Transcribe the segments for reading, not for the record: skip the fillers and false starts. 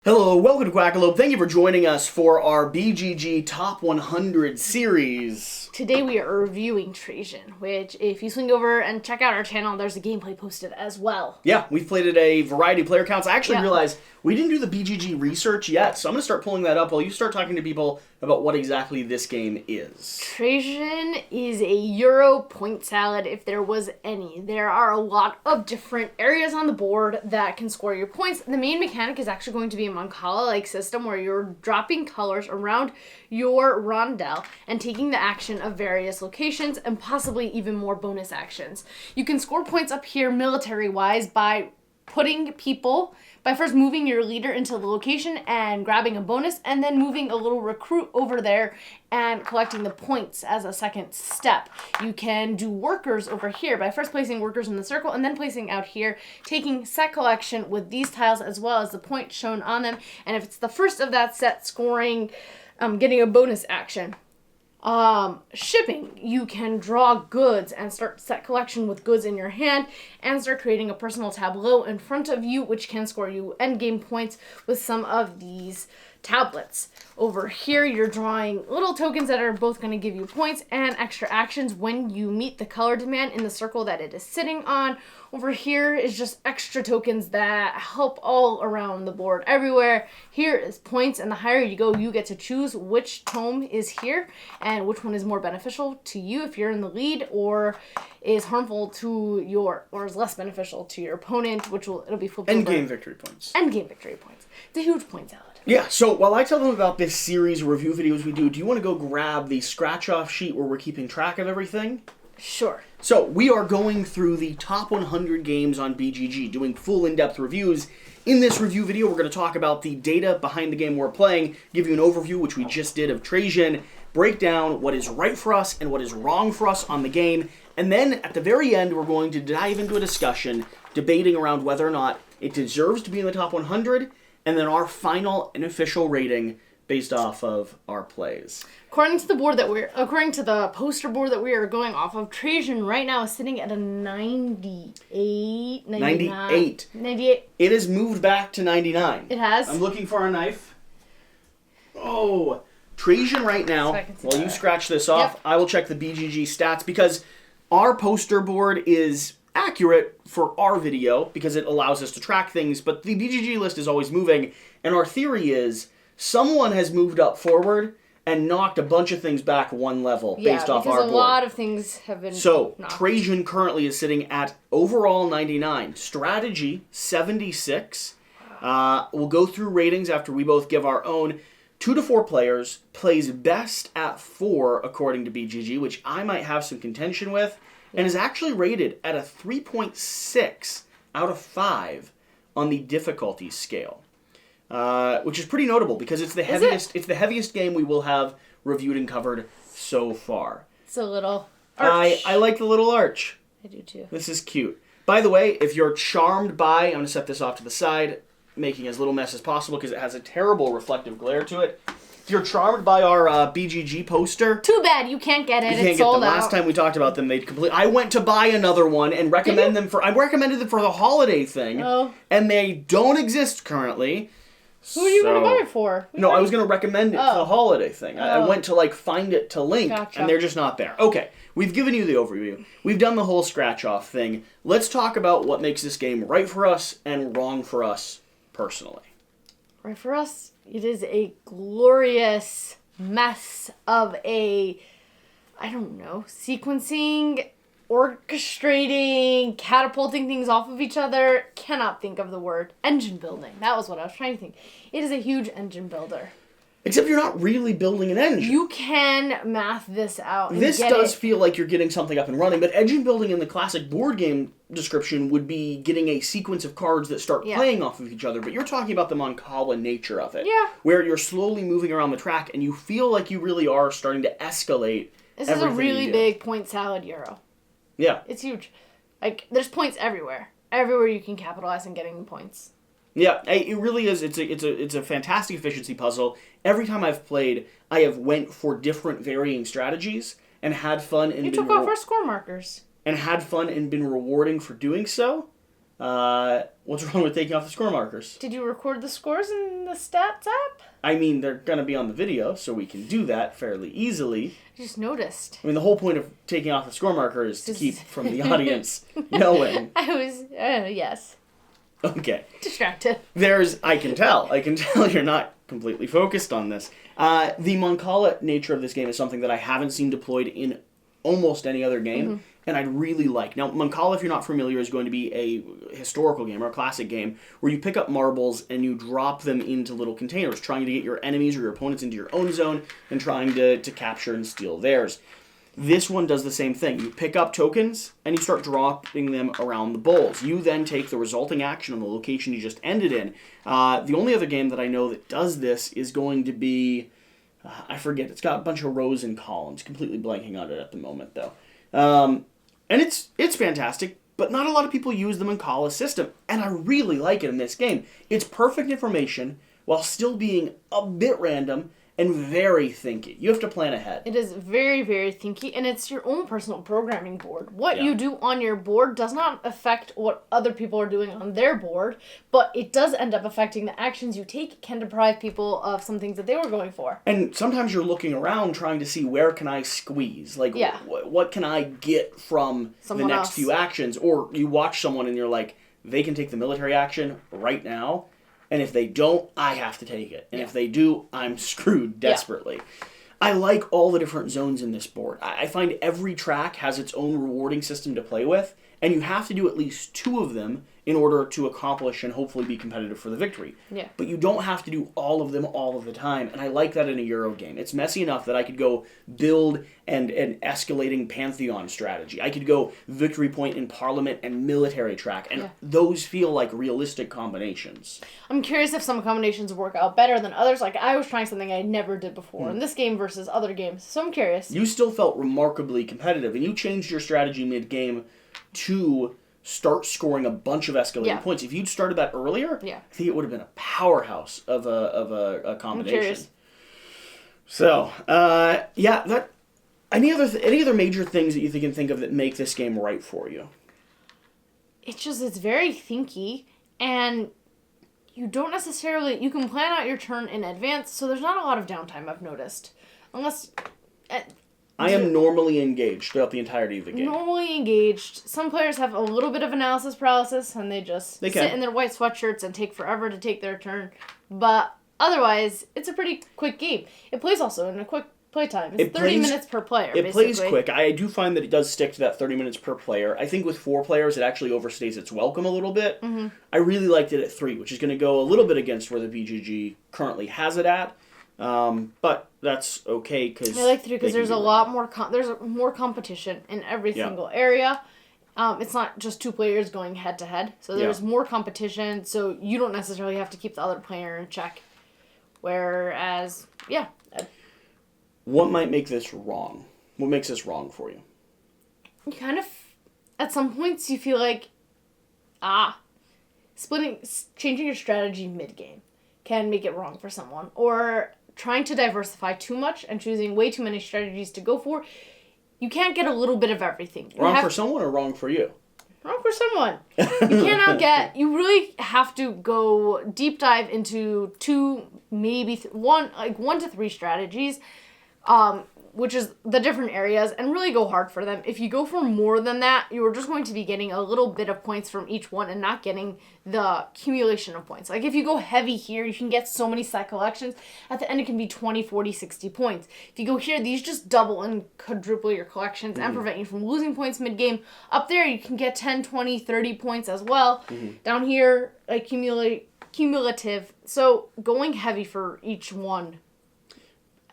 Hello, welcome to Quackalope. Thank you for joining us for our BGG Top 100 series. Today we are reviewing Trajan, which if you swing over and check out our channel, there's a gameplay posted as well. Yeah, we've played at a variety of player counts. I actually realized we didn't do the BGG research yet, so I'm going to start pulling that up while you start talking to people about what exactly this game is. Trajan is a Euro point salad if there was any. There are a lot of different areas on the board that can score your points. The main mechanic is actually going to be a Mancala-like system where you're dropping colors around your rondel and taking the action of various locations and possibly even more bonus actions. You can score points up here military-wise by putting people, by first moving your leader into the location and grabbing a bonus, and then moving a little recruit over there and collecting the points as a second step. You can do workers over here by first placing workers in the circle and then placing out here, taking set collection with these tiles as well as the points shown on them, and if it's the first of that set, scoring, getting a bonus action. Shipping, you can draw goods and start set collection with goods in your hand and start creating a personal tableau in front of you, which can score you endgame points with some of these tablets. Over here, you're drawing little tokens that are both going to give you points and extra actions when you meet the color demand in the circle that it is sitting on. Over here is just extra tokens that help all around the board everywhere. Here is points, and the higher you go, you get to choose which tome is here and which one is more beneficial to you if you're in the lead, or is harmful to your, or is less beneficial to your opponent, it'll be flipped over. Endgame victory points. Endgame victory points. It's a huge point salad. Yeah, so while I tell them about this series of review videos we do you want to go grab the scratch-off sheet where we're keeping track of everything? Sure. So, we are going through the top 100 games on BGG, doing full in-depth reviews. In this review video, we're going to talk about the data behind the game we're playing, give you an overview, which we just did, of Trajan, break down what is right for us and what is wrong for us on the game, and then at the very end, we're going to dive into a discussion debating around whether or not it deserves to be in the top 100, and then our final and official rating based off of our plays. According to the poster board that we are going off of, Trajan right now is sitting at a 98, 98. It has moved back to 99. It has? I'm looking for a knife. Oh, Trajan right now, while you scratch this off, I will check the BGG stats because our poster board is accurate for our video because it allows us to track things, but the BGG list is always moving, and our theory is someone has moved up forward and knocked a bunch of things back one level based off our board. because a lot of things have been knocked. Trajan currently is sitting at overall 99. Strategy, 76. We'll go through ratings after we both give our own. 2 to 4 players, plays best at 4 according to BGG, which I might have some contention with, and is actually rated at a 3.6 out of 5 on the difficulty scale. Which is pretty notable because it's the heaviest. It's the heaviest game we will have reviewed and covered so far. It's a little arch. I like the little arch. I do too. This is cute. By the way, if you're charmed by, I'm going to set this off to the side, making as little mess as possible because it has a terrible reflective glare to it. If you're charmed by our BGG poster, too bad you can't get it. You can't it's get sold them. out. Last time we talked about them, they'd complete. I went to buy another one and recommend them for. I recommended them for the holiday thing, and they don't exist currently. Who are you going to buy it for? I was going to recommend it for the holiday thing. I went to find it to link, and they're just not there. Okay, we've given you the overview. We've done the whole scratch-off thing. Let's talk about what makes this game right for us and wrong for us personally. Right for us, it is a glorious mess of sequencing, orchestrating, catapulting things off of each other. Cannot think of the word. Engine building. That was what I was trying to think. It is a huge engine builder. Except you're not really building an engine. You can math this out. This does feel like you're getting something up and running, but engine building in the classic board game description would be getting a sequence of cards that start playing off of each other, but you're talking about the Mancala nature of it. Yeah. Where you're slowly moving around the track, and you feel like you really are starting to escalate. This is a really big point salad Euro. Yeah. It's huge. There's points everywhere. Everywhere you can capitalize on getting points. Yeah, it really is. It's a fantastic efficiency puzzle. Every time I've played, I have went for different varying strategies and had fun. And you took off our score markers. And had fun and been rewarding for doing so. What's wrong with taking off the score markers? Did you record the scores in the stats app? I mean, they're going to be on the video, so we can do that fairly easily. I just noticed. I mean, the whole point of taking off the score marker is to keep from the audience knowing. I was, yes. Okay. Distracted. I can tell you're not completely focused on this. The Mancala nature of this game is something that I haven't seen deployed in almost any other game, and I'd really like. Now, Mancala, if you're not familiar, is going to be a historical game or a classic game where you pick up marbles and you drop them into little containers, trying to get your enemies or your opponents into your own zone and trying to capture and steal theirs. This one does the same thing. You pick up tokens and you start dropping them around the bowls. You then take the resulting action on the location you just ended in. The only other game that I know that does this is going to be... I forget. It's got a bunch of rows and columns. Completely blanking on it at the moment, though. And it's fantastic, but not a lot of people use the Mancala system, and I really like it in this game. It's perfect information while still being a bit random and very thinky. You have to plan ahead. It is very, very thinky, and it's your own personal programming board. What you do on your board does not affect what other people are doing on their board, but it does end up affecting the actions you take, can deprive people of some things that they were going for. And sometimes you're looking around trying to see where can I squeeze? Like, what can I get from the next few actions? Or you watch someone and you're like, they can take the military action right now. And if they don't, I have to take it. And if they do, I'm screwed desperately. I like all the different zones in this board. I find every track has its own rewarding system to play with, and you have to do at least 2 of them in order to accomplish and hopefully be competitive for the victory. Yeah. But you don't have to do all of them all of the time, and I like that in a Euro game. It's messy enough that I could go build an escalating Pantheon strategy. I could go victory point in Parliament and military track, and those feel like realistic combinations. I'm curious if some combinations work out better than others. Like, I was trying something I never did before in this game versus other games, so I'm curious. You still felt remarkably competitive, and you changed your strategy mid-game to start scoring a bunch of escalating points. If you'd started that earlier, I think it would have been a powerhouse of a combination. I'm curious. So, any other major things that you can think of that make this game right for you? It's very thinky, and you don't necessarily... You can plan out your turn in advance, so there's not a lot of downtime, I've noticed. Unless... I am normally engaged throughout the entirety of the game. Normally engaged. Some players have a little bit of analysis paralysis, and they sit in their white sweatshirts and take forever to take their turn. But otherwise, it's a pretty quick game. It plays also in a quick playtime. It's 30 minutes per player, It plays quick. I do find that it does stick to that 30 minutes per player. I think with 4 players, it actually overstays its welcome a little bit. Mm-hmm. I really liked it at 3, which is going to go a little bit against where the BGG currently has it at. But that's okay because I like 3 because there's a lot more there's more competition in every single area. It's not just 2 players going head to head, so there's more competition. So you don't necessarily have to keep the other player in check. Whereas, what might make this wrong? What makes this wrong for you? You kind of, at some points, you feel like, changing your strategy mid game can make it wrong for someone, or trying to diversify too much and choosing way too many strategies to go for, you can't get a little bit of everything. Wrong for someone or wrong for you? Wrong for someone. You really have to go deep dive into 2, maybe 1 to 3 strategies, which is the different areas, and really go hard for them. If you go for more than that, you are just going to be getting a little bit of points from each one and not getting the accumulation of points. Like, if you go heavy here, you can get so many side collections. At the end, it can be 20, 40, 60 points. If you go here, these just double and quadruple your collections and prevent you from losing points mid-game. Up there, you can get 10, 20, 30 points as well. Down here, cumulative. So, going heavy for each one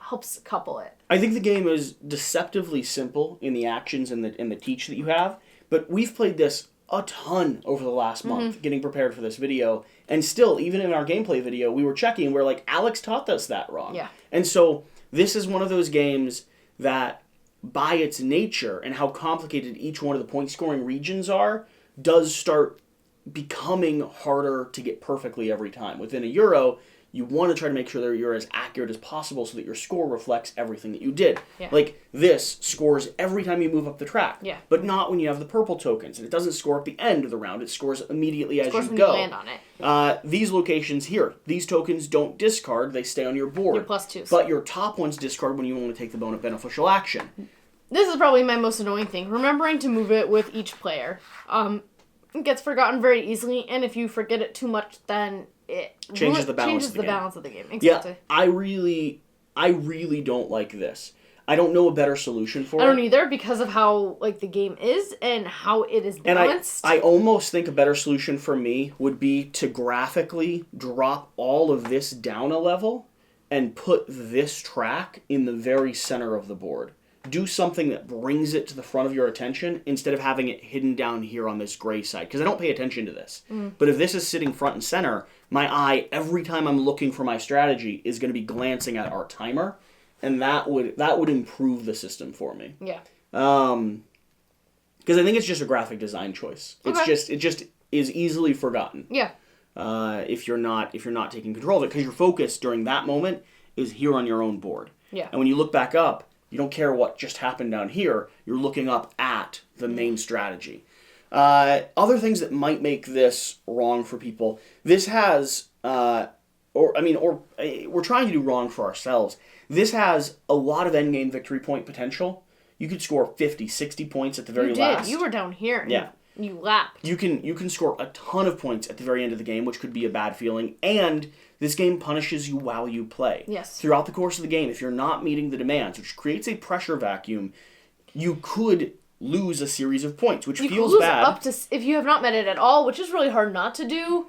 helps couple it. I think the game is deceptively simple in the actions and the teach that you have, but we've played this a ton over the last month, getting prepared for this video, and still, even in our gameplay video, we were checking, we're like, Alex taught us that wrong. Yeah. And so, this is one of those games that, by its nature, and how complicated each one of the point-scoring regions are, does start becoming harder to get perfectly every time. Within a Euro, you want to try to make sure that you're as accurate as possible so that your score reflects everything that you did. Yeah. Like, this scores every time you move up the track. Yeah. But not when you have the purple tokens. And it doesn't score at the end of the round. It scores immediately as you when go. you land on it. These locations here, these tokens don't discard. They stay on your board. Your +2s. But your top ones discard when you want to take the beneficial action. This is probably my most annoying thing. Remembering to move it with each player. It gets forgotten very easily, and if you forget it too much, then it changes the balance of the game. Exactly. Yeah, I really don't like this. I don't know a better solution for it. I don't either, because of how the game is and how it is balanced. And I almost think a better solution for me would be to graphically drop all of this down a level and put this track in the very center of the board. Do something that brings it to the front of your attention instead of having it hidden down here on this gray side. Because I don't pay attention to this. But if this is sitting front and center, my eye, every time I'm looking for my strategy, is going to be glancing at our timer. And that would improve the system for me. Yeah. Because I think it's just a graphic design choice. Okay. It just is easily forgotten. Yeah. If you're not taking control of it, because your focus during that moment is here on your own board. Yeah. And when you look back up, you don't care what just happened down here. You're looking up at the main strategy. Other things that might make this wrong for people. This has, we're trying to do wrong for ourselves. This has a lot of endgame victory point potential. You could score 50, 60 points at the very last. You were down here. Yeah. You lapped. You can score a ton of points at the very end of the game, which could be a bad feeling. And this game punishes you while you play. Yes. Throughout the course of the game, if you're not meeting the demands, which creates a pressure vacuum, you could lose a series of points, which feels bad. Up to, if you have not met it at all, which is really hard not to do,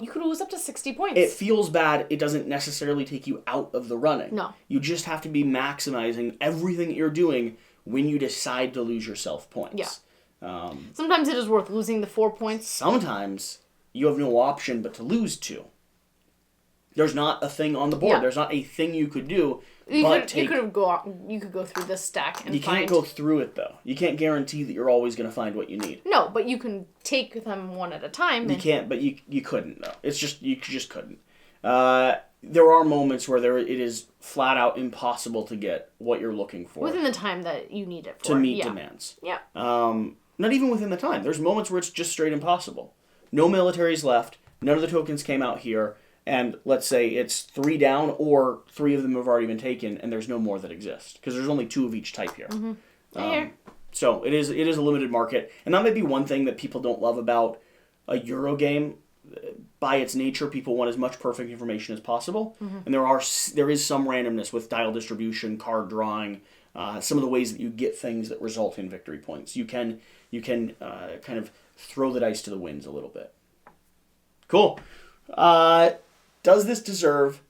you could lose up to 60 points. It feels bad. It doesn't necessarily take you out of the running. No. You just have to be maximizing everything that you're doing when you decide to lose yourself points. Yeah. Sometimes it is worth losing the 4 points. Sometimes you have no option but to lose 2. There's not a thing on the board. Yeah. There's not a thing you could do. You could go through this stack and you can't go through it though. You can't guarantee that you're always going to find what you need. No, but you can take them one at a time. You can't, but you couldn't though. It's just you just couldn't. There are moments where it is flat out impossible to get what you're looking for within the time that you need it for to meet demands. Yeah. Not even within the time. There's moments where it's just straight impossible. No militaries left. None of the tokens came out here. And let's say it's 3 down, or 3 of them have already been taken, and there's no more that exist because there's only 2 of each type here. Mm-hmm. So it is a limited market, and that may be one thing that people don't love about a Euro game. By its nature, people want as much perfect information as possible, and there is some randomness with dial distribution, card drawing, some of the ways that you get things that result in victory points. You can kind of throw the dice to the winds a little bit. Cool. Does this deserve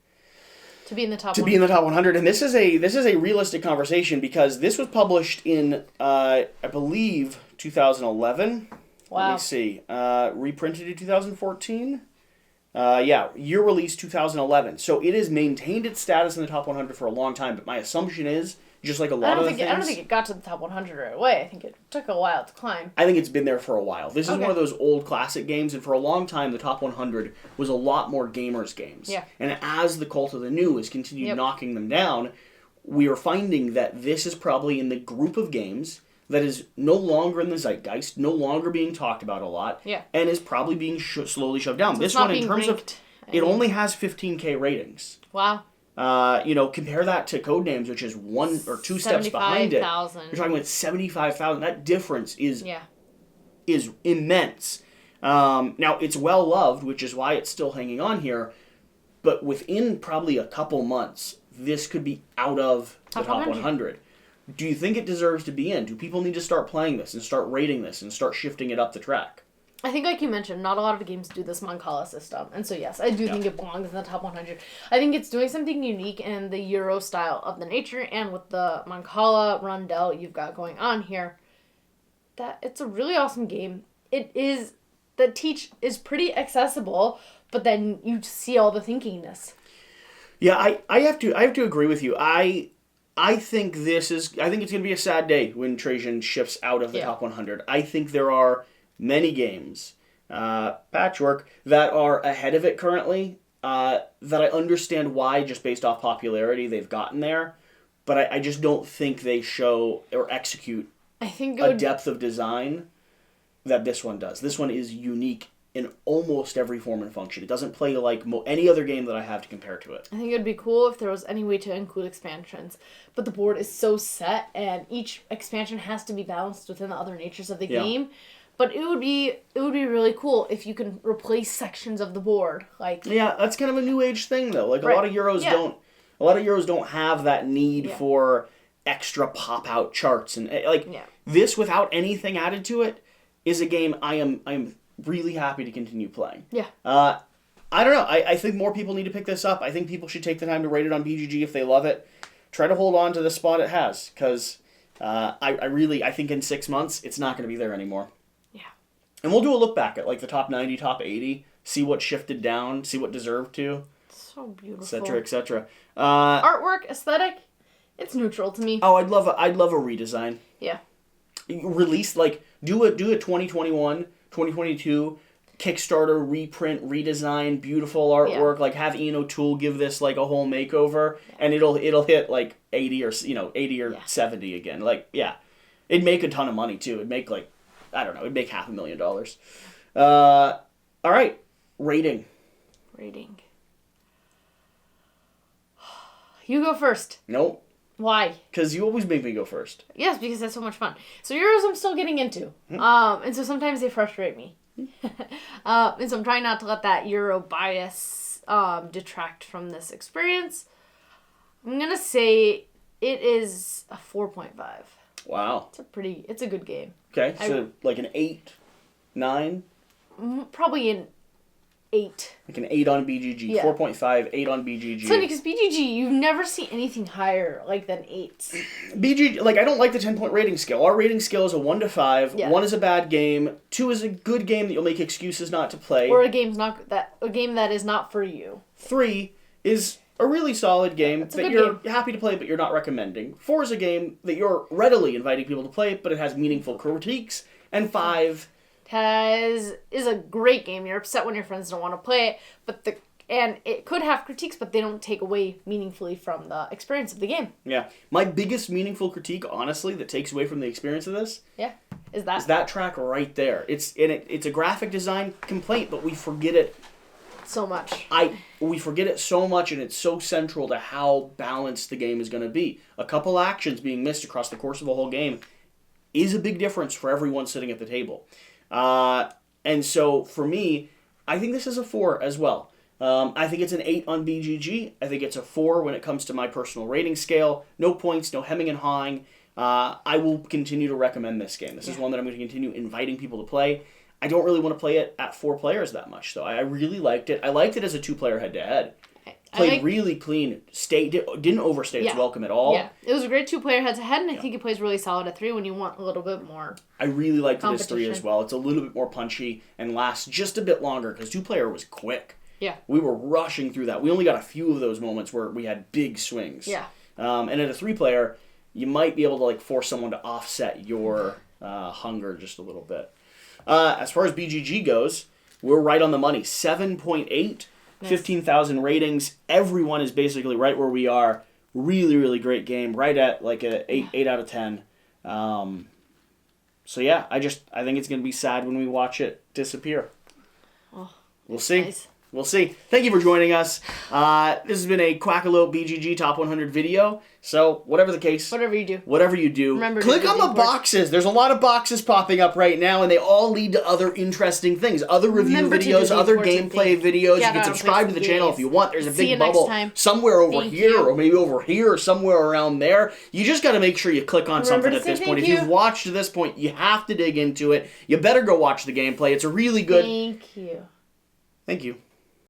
to be in the top 100? And this is a realistic conversation because this was published in I believe 2011. Wow. Let me see. Reprinted in 2014. Year release 2011. So it has maintained its status in the top 100 for a long time. But my assumption is, just like a lot of the things, I don't think it got to the top 100 right away. I think it took a while to climb. I think it's been there for a while. This is one of those old classic games, and for a long time, the top 100 was a lot more gamers' games. Yeah. And as the cult of the new has continued knocking them down, we are finding that this is probably in the group of games that is no longer in the zeitgeist, no longer being talked about a lot, and is probably being slowly shoved down. So this one, in terms of, it only has 15K ratings. Wow. Compare that to Codenames, which is 1 or 2 steps behind it. You're talking about 75,000. That difference is immense. Now, it's well loved, which is why it's still hanging on here. But within probably a couple months, this could be out of the top 100. Do you think it deserves to be in? Do people need to start playing this and start rating this and start shifting it up the track? I think, like you mentioned, not a lot of games do this Mancala system. And so, yes, I do think it belongs in the top 100. I think it's doing something unique in the Euro style of the nature, and with the Mancala rondel you've got going on here, that it's a really awesome game. The teach is pretty accessible, but then you see all the thinkingness. Yeah, I have to agree with you. I think it's going to be a sad day when Trajan shifts out of the top 100. I think there are many games, Patchwork, that are ahead of it currently, that I understand why, just based off popularity, they've gotten there. But I just don't think they show or execute a depth of design that this one does. This one is unique in almost every form and function. It doesn't play like any other game that I have to compare to it. I think it would be cool if there was any way to include expansions, but the board is so set, and each expansion has to be balanced within the other natures of the game. But it would be really cool if you can replace sections of the board, like that's kind of a new age thing though. Like a lot of Euros don't have that need for extra pop out charts and this without anything added to it is a game I am really happy to continue playing. Yeah. I don't know. I think more people need to pick this up. I think people should take the time to rate it on BGG if they love it. Try to hold on to the spot it has, because I think in 6 months it's not going to be there anymore. Yeah. And we'll do a look back at like the top 90, top 80, see what shifted down, see what deserved to. So beautiful. Etc. Etc. Artwork, aesthetic, it's neutral to me. Oh, I'd love a redesign. Yeah. Release do a 2021, 2022 Kickstarter reprint, redesign, beautiful artwork. Like have Ian O'Toole give this like a whole makeover, and it'll hit like 80 or 70 again. Like it'd make a ton of money too. It'd make it'd make $500,000. All right, rating. You go first. Nope. Why? Because you always make me go first. Yes, because that's so much fun. So Euros I'm still getting into. And so sometimes they frustrate me. And so I'm trying not to let that Euro bias detract from this experience. I'm going to say it is a 4.5. Wow. It's a good game. Okay, so like an 8, 9? Probably an 8. Like an 8 on BGG. Yeah. 4.5, 8 on BGG. It's funny because BGG, you never see anything higher than 8s. BGG, I don't like the 10-point rating scale. Our rating scale is a 1 to 5. Yeah. 1 is a bad game. 2 is a good game that you'll make excuses not to play. Or a game that is not for you. 3 is a really solid game that you're happy to play but you're not recommending. 4 is a game that you're readily inviting people to play but it has meaningful critiques. And 5... is a great game. You're upset when your friends don't want to play it, and it could have critiques, but they don't take away meaningfully from the experience of the game. Yeah. My biggest meaningful critique, honestly, that takes away from the experience of this is that track right there. It's a graphic design complaint, but we forget it so much. We forget it so much, and it's so central to how balanced the game is going to be. A couple actions being missed across the course of a whole game is a big difference for everyone sitting at the table. And so for me, I think this is a 4 as well. I think it's an 8 on BGG. I think it's a 4 when it comes to my personal rating scale. No points, no hemming and hawing. I will continue to recommend this game. This is one that I'm going to continue inviting people to play. I don't really want to play it at 4 players that much, though. I really liked it. I liked it as a 2-player head-to-head. Played really clean. Didn't overstay its welcome at all. Yeah, it was a great 2-player head-to-head, and I think it plays really solid at 3 when you want a little bit more. I really liked it as 3 as well. It's a little bit more punchy and lasts just a bit longer because 2-player was quick. Yeah. We were rushing through that. We only got a few of those moments where we had big swings. Yeah. And at a 3-player, you might be able to force someone to offset your hunger just a little bit. As far as BGG goes, we're right on the money. 7.8. 15,000 ratings. Everyone is basically right where we are. Really, really great game. Right at like a 8 out of 10. So yeah, I think it's going to be sad when we watch it disappear. Oh, we'll see. Nice. We'll see. Thank you for joining us. This has been a Quackalope BGG Top 100 video. So, whatever the case. Whatever you do. Remember, click on the boxes. There's a lot of boxes popping up right now, and they all lead to other interesting things. Other review videos, other gameplay videos. You can subscribe to the channel if you want. There's a big bubble somewhere over here, or maybe over here, or somewhere around there. You just got to make sure you click on something at this point. If you've watched to this point, you have to dig into it. You better go watch the gameplay. It's a really good... Thank you. Thank you.